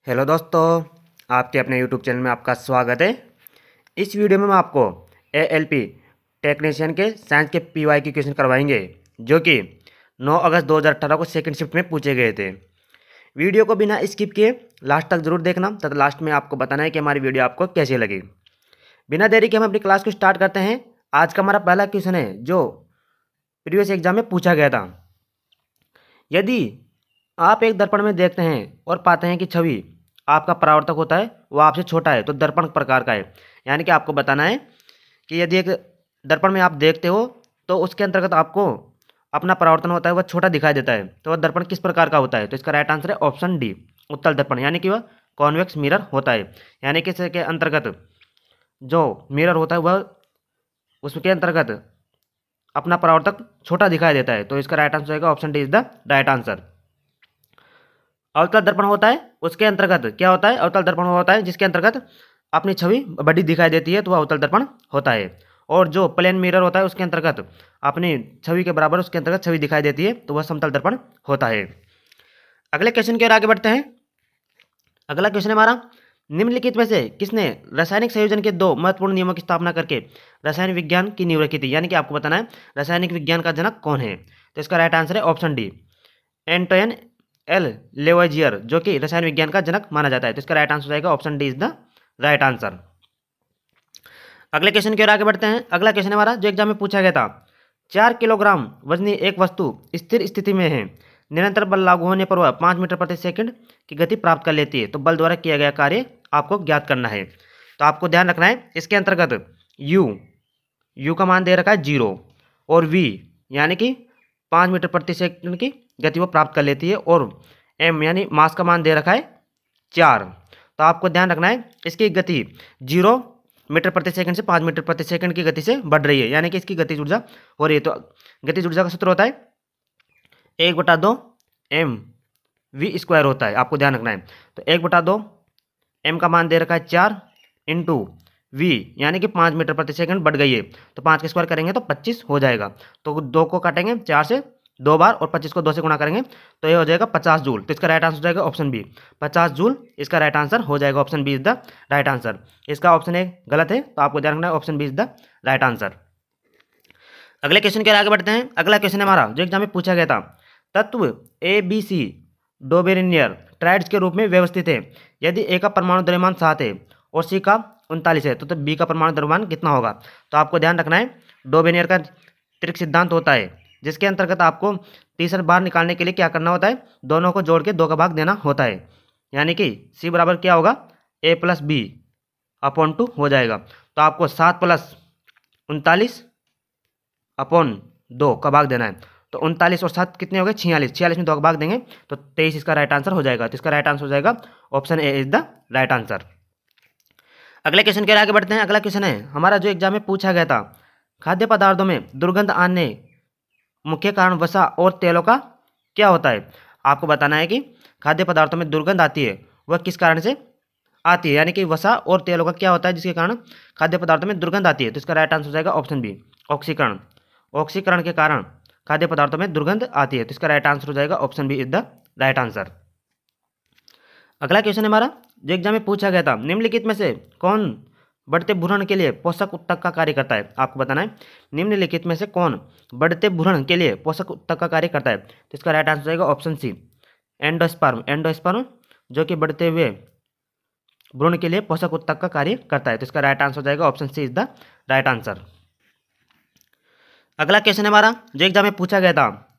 Hello दोस्तों, आपके अपने यूट्यूब चैनल में आपका स्वागत है। इस वीडियो में मैं आपको एएलपी टेक्नीशियन के साइंस के पीवाई की क्वेश्चन करवाएंगे जो कि 9 अगस्त 2018 को सेकंड शिफ्ट में पूछे गए थे। वीडियो को बिना स्किप किए लास्ट तक जरूर देखना तथा लास्ट में आपको बताना है कि हमारी वीडियो आपको कैसी लगी। बिना देरी के हम अपनी क्लास को स्टार्ट करते हैं। आज का हमारा पहला क्वेश्चन है जो प्रीवियस एग्जाम में पूछा गया था। यदि आप एक दर्पण में देखते हैं और पाते हैं कि छवि आपका परावर्तक होता है वो आपसे छोटा है तो दर्पण प्रकार का है। यानी कि आपको बताना है कि यदि एक दर्पण में आप देखते हो तो उसके अंतर्गत आपको अपना परावर्तन होता है वह छोटा दिखाई देता है तो वह दर्पण किस प्रकार का होता है। तो इसका राइट आंसर है ऑप्शन डी, उत्तल दर्पण, यानी कि वह कॉन्वेक्स मिरर होता है। यानी कि इसके अंतर्गत जो मिरर होता है वह उसके अंतर्गत अपना परावर्तक छोटा दिखाई देता है। तो इसका राइट आंसर होगा option D is the right answer. अवतल दर्पण होता है उसके अंतर्गत क्या होता है? अवतल दर्पण होता है जिसके अंतर्गत अपनी छवि बड़ी दिखाई देती है तो वह अवतल दर्पण होता है। और जो प्लेन मिरर होता है उसके अंतर्गत अपनी छवि के बराबर उसके अंतर्गत छवि दिखाई देती है तो वह समतल दर्पण होता है। अगले क्वेश्चन की ओर आगे बढ़ते हैं। अगला क्वेश्चन है हमारा, निम्नलिखित में से किसने रासायनिक संयोजन के दो महत्वपूर्ण नियमों की स्थापना करके रसायन विज्ञान की नींव रखी थी? यानी कि आपको बताना है रासायनिक विज्ञान का जनक कौन है। तो इसका राइट आंसर है ऑप्शन डी, एंटोइन एल लेवोइजियर, जो कि रसायन विज्ञान का जनक माना जाता है। तो इसका राइट आंसर हो जाएगा option D is the right answer. अगले क्वेश्चन की ओर आगे बढ़ते हैं। अगला क्वेश्चन हमारा जो एग्जाम में पूछा गया था, 4 किलोग्राम वजनी एक वस्तु स्थिर स्थिति में है, निरंतर बल लागू होने पर वह 5 मीटर प्रति सेकंड की गति प्राप्त कर लेती है तो बल द्वारा किया गया कार्य आपको ज्ञात करना है। तो आपको ध्यान रखना है इसके अंतर्गत यू का मान दे रखा है 0 और वी यानी कि 5 मीटर प्रति सेकंड की गति वो प्राप्त कर लेती है और एम यानी मास का मान दे रखा है 4। तो आपको ध्यान रखना है इसकी गति 0 मीटर प्रति सेकंड से 5 मीटर प्रति सेकंड की गति से बढ़ रही है, यानी कि इसकी गतिज ऊर्जा हो रही है। तो गतिज ऊर्जा का सूत्र होता है 1/2 mv² होता है, आपको ध्यान रखना है। तो 1/2 m का मान दे रखा है 4 इंटू v यानी कि 5 मीटर प्रति सेकंड बढ़ गई है तो 5 का स्क्वायर करेंगे तो 25 हो जाएगा। तो 2 को काटेंगे 4 से 2 बार और 25 को 2 से गुणा करेंगे तो ये हो जाएगा 50 जूल। तो इसका राइट आंसर हो जाएगा ऑप्शन बी, 50 जूल इसका राइट आंसर हो जाएगा। Option B is the right answer. इसका ऑप्शन ए गलत है तो आपको ध्यान रखना है option B is the right answer. अगले क्वेश्चन के आगे बढ़ते हैं। अगला क्वेश्चन है हमारा जो एग्जाम में पूछा गया था, तत्व ए बी सी दो बेरिनियर ट्राइड्स के रूप में व्यवस्थित है। यदि ए का परमाणु द्रव्यमान 7 है और सी का 39 है तो बी का परमाणु द्रव्यमान कितना होगा? तो आपको ध्यान रखना है डोबेनियर का त्रिक सिद्धांत होता है जिसके अंतर्गत आपको तीसरा बार निकालने के लिए क्या करना होता है, दोनों को जोड़ के 2 का भाग देना होता है। यानी कि सी बराबर क्या होगा a+b/2 हो जाएगा। तो आपको 7 + 39/2 का भाग देना है। तो 39 और 7 कितने हो गए? 46, 46 में 2 का भाग देंगे तो 23 इसका राइट आंसर हो जाएगा। तो इसका राइट आंसर हो जाएगा option A is the right answer. अगले क्वेश्चन के आगे बढ़ते हैं। अगला क्वेश्चन है हमारा जो एग्जाम में पूछा गया था, खाद्य पदार्थों में दुर्गंध आने मुख्य कारण वसा और तेलों का क्या होता है? आपको बताना है कि खाद्य पदार्थों में दुर्गंध आती है वह किस कारण से आती है, यानी कि वसा और तेलों का क्या होता है जिसके कारण खाद्य पदार्थों में दुर्गंध आती है। तो इसका राइट आंसर हो जाएगा ऑप्शन बी, ऑक्सीकरण। ऑक्सीकरण के कारण खाद्य पदार्थों में दुर्गंध आती है तो इसका राइट आंसर हो जाएगा option B is the right answer. अगला क्वेश्चन है हमारा जो एग्जाम में पूछा गया था, निम्नलिखित में से कौन बढ़ते भ्रूण के लिए पोषक उत्तक का कार्य करता है? आपको बताना है निम्नलिखित में से कौन बढ़ते भ्रूण के लिए पोषक उत्तक का कार्य करता है। तो इसका राइट आंसर हो जाएगा ऑप्शन सी, एंडोस्पर्म। एंडोस्पर्म जो कि बढ़ते हुए भ्रूण के लिए पोषक उत्तक का कार्य करता है तो इसका राइट आंसर हो जाएगा option C is the right answer. अगला क्वेश्चन है हमारा जो एग्जाम में पूछा गया था,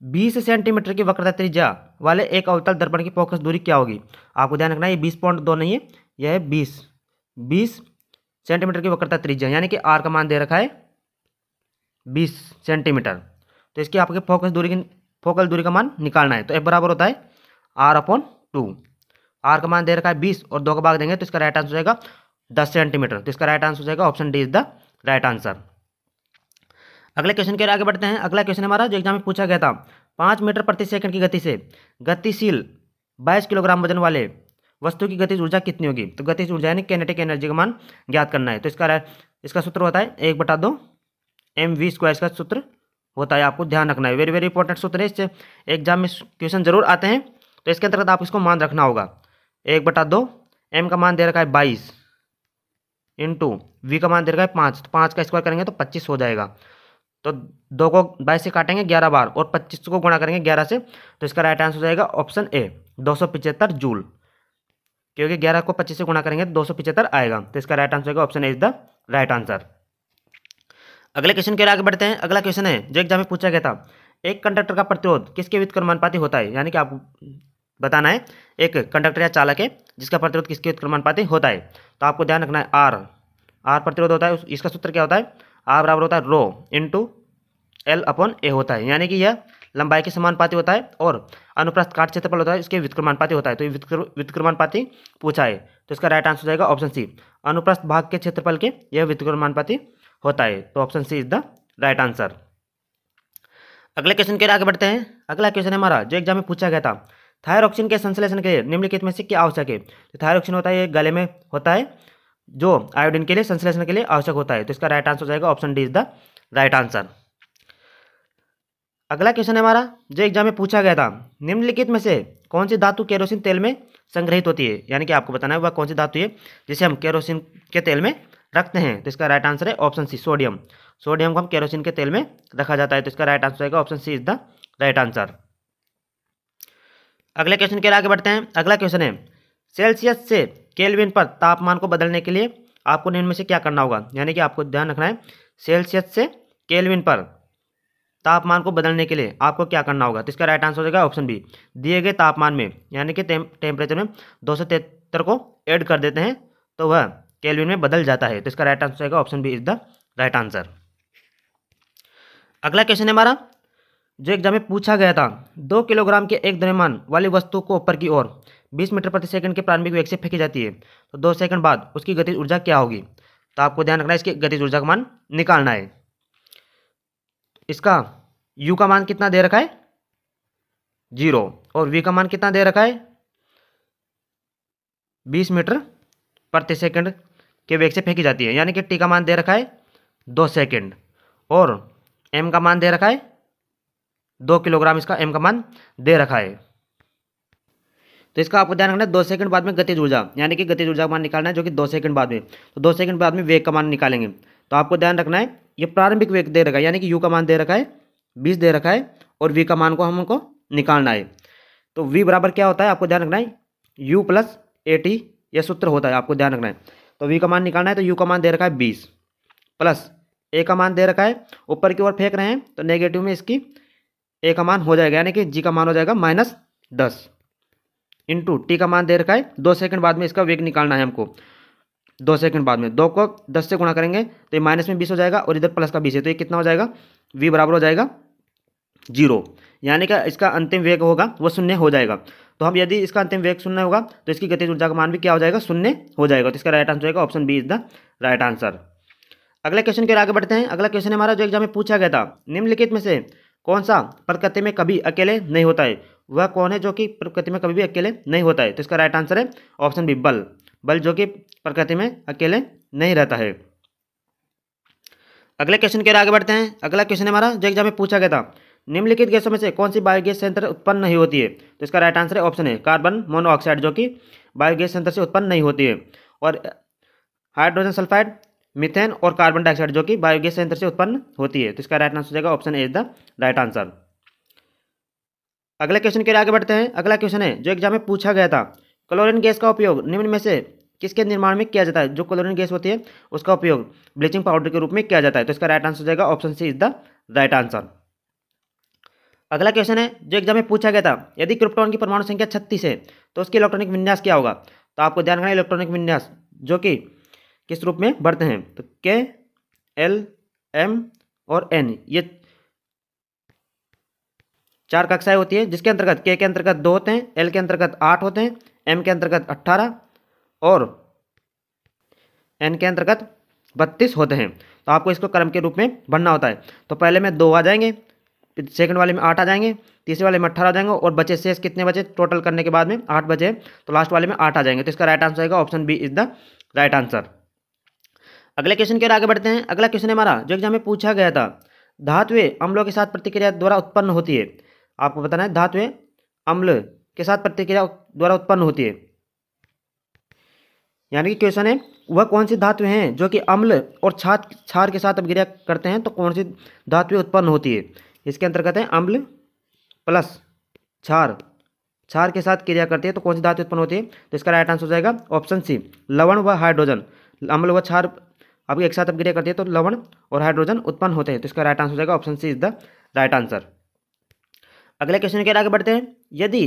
20 सेंटीमीटर की वक्रता त्रिज्या वाले एक अवतल दर्पण की फोकस दूरी क्या होगी? आपको ध्यान रखना है ये 20.2 नहीं है, यह है 20 सेंटीमीटर की वक्रता त्रिज्या, यानी कि आर का मान दे रखा है 20 सेंटीमीटर। तो इसकी आपके फोकल दूरी का मान निकालना है। तो एफ बराबर होता है r/2। आर का मान दे रखा है 20 और 2 का भाग देंगे तो इसका राइट आंसर हो जाएगा 10 सेंटीमीटर। तो इसका राइट आंसर हो जाएगा option D is the right answer. अगले क्वेश्चन के आगे बढ़ते हैं। अगला क्वेश्चन हमारा जो एग्जाम में पूछा गया था, 5 मीटर प्रति सेकंड की गति से गतिशील 22 किलोग्राम वजन वाले वस्तु की गतिज ऊर्जा कितनी होगी? तो गतिज ऊर्जा यानी कैनेटिक एनर्जी का मान ज्ञात करना है। तो इसका सूत्र होता है 1/2 mv²। इसका सूत्र होता है, आपको ध्यान रखना है, वेरी वेरी इंपॉर्टेंट सूत्र है, इससे एग्जाम में क्वेश्चन जरूर आते हैं तो इसके अंतर्गत आप इसको मान रखना होगा। 1/2, m का मान दे रखा है 22 इंटू v का मान दे रखा है 5, तो 5 का स्क्वायर करेंगे तो 25 हो जाएगा। तो 2 को 22 से काटेंगे 11 बार और 25 को गुणा करेंगे 11 से, तो इसका राइट आंसर हो जाएगा ऑप्शन ए 275 जूल, क्योंकि 11 को 25 से गुणा करेंगे तो 275 आएगा। तो इसका राइट आंसर होगा option A is the right answer. अगले क्वेश्चन के आगे बढ़ते हैं। अगला क्वेश्चन है जो एग्जाम में पूछा गया था, एक कंडक्टर का प्रतिरोध किसके व्युत्क्रमानुपाती होता है, यानी कि आपको बताना है एक कंडक्टर या चालक है जिसका प्रतिरोध किसके व्युत्क्रमानुपाती होता है। तो आपको ध्यान रखना है आर प्रतिरोध होता है, इसका सूत्र क्या होता है, आर बराबर होता है रो इंटू एल अपॉन ए होता है, यानी कि यह लंबाई के समानुपाती होता है और अनुप्रस्थ काट क्षेत्रफल होता है इसके व्युत्क्रमानुपाती होता है। तो ये व्युत्क्रमानुपाती पूछा है, तो इसका राइट आंसर हो जाएगा ऑप्शन सी, अनुप्रस्थ भाग के क्षेत्रफल के यह व्युत्क्रमानुपाती होता है। तो option C is the right answer. अगले क्वेश्चन के आगे बढ़ते हैं। अगला क्वेश्चन है हमारा जो एग्जाम में पूछा गया था, थायरोक्सिन के संश्लेषण के लिए निम्नलिखित में से क्या आवश्यक है। तो थायरोक्सिन होता है ये गले में होता है जो आयोडीन के लिए संश्लेषण के लिए आवश्यक होता है। तो इसका राइट आंसर हो जाएगा option D is the right answer. अगला क्वेश्चन है हमारा जो एग्जाम में पूछा गया था, निम्नलिखित में से कौन सी धातु केरोसिन तेल में संग्रहित होती है, यानी कि आपको बताना है वह कौन सी धातु है जिसे हम केरोसिन के तेल में रखते हैं। तो इसका राइट आंसर है ऑप्शन सी सोडियम। सोडियम को हम केरोसिन के तेल में रखा जाता है। तो इसका राइट आंसर होगा option C is the right answer. अगले क्वेश्चन के आगे बढ़ते हैं। अगला क्वेश्चन है, सेल्सियस से केल्विन पर तापमान को बदलने के लिए आपको निम्न में से क्या करना होगा, यानी कि आपको ध्यान रखना है सेल्सियस से केल्विन पर तापमान को बदलने के लिए आपको क्या करना होगा। तो इसका राइट आंसर हो जाएगा ऑप्शन बी, दिए गए तापमान में यानी कि टेम्परेचर में 273 को ऐड कर देते हैं तो वह केल्विन में बदल जाता है। तो इसका राइट आंसर होगा option B is the right answer. अगला क्वेश्चन है हमारा जो एग्जाम में पूछा गया था, 2 किलोग्राम के एक द्रव्यमान वाली वस्तु को ऊपर की ओर 20 मीटर प्रति सेकंड के प्रारंभिक वेग से फेंकी जाती है, तो 2 सेकंड बाद उसकी गतिज ऊर्जा क्या होगी। तो आपको ध्यान रखना है इसकी गतिज ऊर्जा का मान निकालना है। इसका u का मान कितना दे रखा है 0 और v का मान कितना दे रखा है 20 मीटर प्रति सेकंड के वेग से फेंकी जाती है, यानी कि t का मान दे रखा है 2 सेकंड और m का मान दे रखा है 2 किलोग्राम, इसका m का मान दे रखा है। तो इसका आपको ध्यान रखना है 2 सेकंड बाद में गतिज ऊर्जा, यानी कि गतिज ऊर्जा का मान निकालना है जो कि 2 सेकंड बाद में, तो 2 सेकंड बाद में वेग का मान निकालेंगे। तो आपको ध्यान रखना है ये प्रारंभिक वेग दे रखा है, यानी कि u का मान दे रखा है 20 दे रखा है और v का मान को हमको निकालना है। तो v बराबर क्या होता है आपको ध्यान रखना है u प्लस AT, यह सूत्र होता है, आपको ध्यान रखना है। तो v का मान निकालना है तो u का मान दे रखा है 20 प्लस a का मान दे रखा है, ऊपर की ओर फेंक रहे हैं तो नेगेटिव में इसकी a का मान हो जाएगा, यानी कि g का मान हो जाएगा -10 इंटू t का मान दे रखा है 2 सेकंड बाद में इसका वेग निकालना है हमको। 2 सेकंड बाद में 2 को 10 से गुणा करेंगे तो ये माइनस में 20 हो जाएगा और इधर प्लस का 20 है, तो ये कितना हो जाएगा v बराबर हो जाएगा 0, यानी कि इसका अंतिम वेग होगा वो 0 हो जाएगा। तो हम यदि इसका अंतिम वेग 0 होगा तो इसकी गतिज ऊर्जा का मान भी क्या हो जाएगा 0 हो जाएगा। तो इसका राइट आंसर होगा option B is the right answer. अगले क्वेश्चन के आगे बढ़ते हैं। अगला क्वेश्चन हमारा जो एग्जाम में पूछा गया था, निम्नलिखित में से कौन सा प्रकृति में कभी अकेले नहीं होता है, वह कौन है जो कि प्रकृति में कभी भी अकेले नहीं होता है। तो इसका राइट आंसर है ऑप्शन बी बल जो कि प्रकृति में अकेले नहीं रहता है। अगले क्वेश्चन के आगे बढ़ते हैं। अगला क्वेश्चन हमारा जो एग्जाम में पूछा गया था, निम्नलिखित गैसों में से कौन सी बायोगैस संयंत्र उत्पन्न नहीं होती है। तो इसका राइट आंसर है ऑप्शन है कार्बन मोनोऑक्साइड, जो कि बायोगैस संयंत्र से उत्पन्न नहीं होती है, और हाइड्रोजन सल्फाइड, मीथेन और कार्बन डाइऑक्साइड जो कि बायोगैस संयंत्र से उत्पन्न होती है। तो इसका राइट आंसर हो जाएगा option A is the right answer. अगले क्वेश्चन के आगे बढ़ते हैं। अगला क्वेश्चन है जो एग्जाम में पूछा गया था, क्लोरीन गैस का उपयोग निम्न में से किसके निर्माण में किया जाता है। जो क्लोरीन गैस होती है उसका उपयोग ब्लीचिंग पाउडर के रूप में किया जाता है। तो इसका राइट आंसर हो जाएगा option C is the right answer. अगला क्वेश्चन है जो एग्जाम में पूछा गया था, यदि क्रिप्टॉन की परमाणु संख्या 36 है तो उसकी इलेक्ट्रॉनिक विन्यास क्या होगा। तो आपको ध्यान रखना है इलेक्ट्रॉनिक विन्यास जो कि किस रूप में बढ़ते हैं, तो K, L, M और N, ये 4 कक्षाएं होती है, जिसके अंतर्गत K के अंतर्गत 2 होते हैं, L के अंतर्गत 8 होते हैं, M के अंतर्गत 18 और N के अंतर्गत 32 होते हैं। तो आपको इसको क्रम के रूप में बढ़ना होता है। तो पहले में 2 आ जाएंगे, फिर सेकंड वाले में 8 आ जाएंगे, तीसरे वाले में 18 आ जाएंगे और बचे शेष कितने बचे टोटल करने के बाद में 8 बचे, तो लास्ट वाले में 8 आ जाएंगे। तो इसका राइट आंसर आएगा option B is the right answer. अगले क्वेश्चन के आगे बढ़ते हैं। अगला क्वेश्चन हमारा जो एग्जाम में पूछा गया था, धातुएं अम्लों के साथ प्रतिक्रिया द्वारा उत्पन्न होती है। आपको बताना है धातुएं अम्ल के साथ प्रतिक्रिया द्वारा उत्पन्न होती है। यानी कि क्वेश्चन है वह कौन सी धातु हैं जो कि अम्ल और क्षार के साथ अभिक्रिया करते हैं तो कौन सी धातु उत्पन्न होती है। इसके अंतर्गत है अम्ल प्लस क्षार के साथ क्रिया करती है तो कौन सी धातु उत्पन्न होती है। तो इसका राइट आंसर हो जाएगा ऑप्शन सी, लवण व हाइड्रोजन। अम्ल व क्षार अब एक साथ अभिक्रिया करती है तो लवण और हाइड्रोजन उत्पन्न होते हैं। तो इसका राइट आंसर हो जाएगा option C is the right answer. अगले क्वेश्चन के आगे बढ़ते हैं। यदि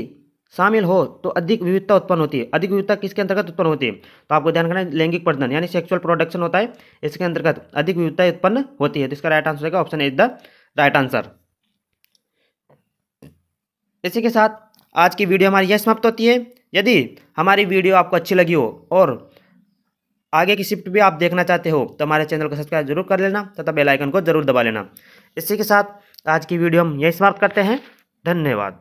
शामिल हो तो अधिक विविधता उत्पन्न होती है। अधिक विविधता किसके अंतर्गत उत्पन्न होती है। तो आपको ध्यान रखना है लैंगिक प्रजनन यानी सेक्सुअल प्रोडक्शन होता है, इसके अंतर्गत अधिक विविधता उत्पन्न होती है। तो इसका राइट आंसर होगा option is the right answer. इसी के साथ आज की वीडियो हमारी यह समाप्त होती है। यदि हमारी वीडियो आपको अच्छी लगी हो और आगे की शिफ्ट भी आप देखना चाहते हो तो हमारे चैनल को सब्सक्राइब जरूर कर लेना तथा बेल आइकन को जरूर दबा लेना। इसी के साथ आज की वीडियो हम यही समाप्त करते हैं। धन्यवाद।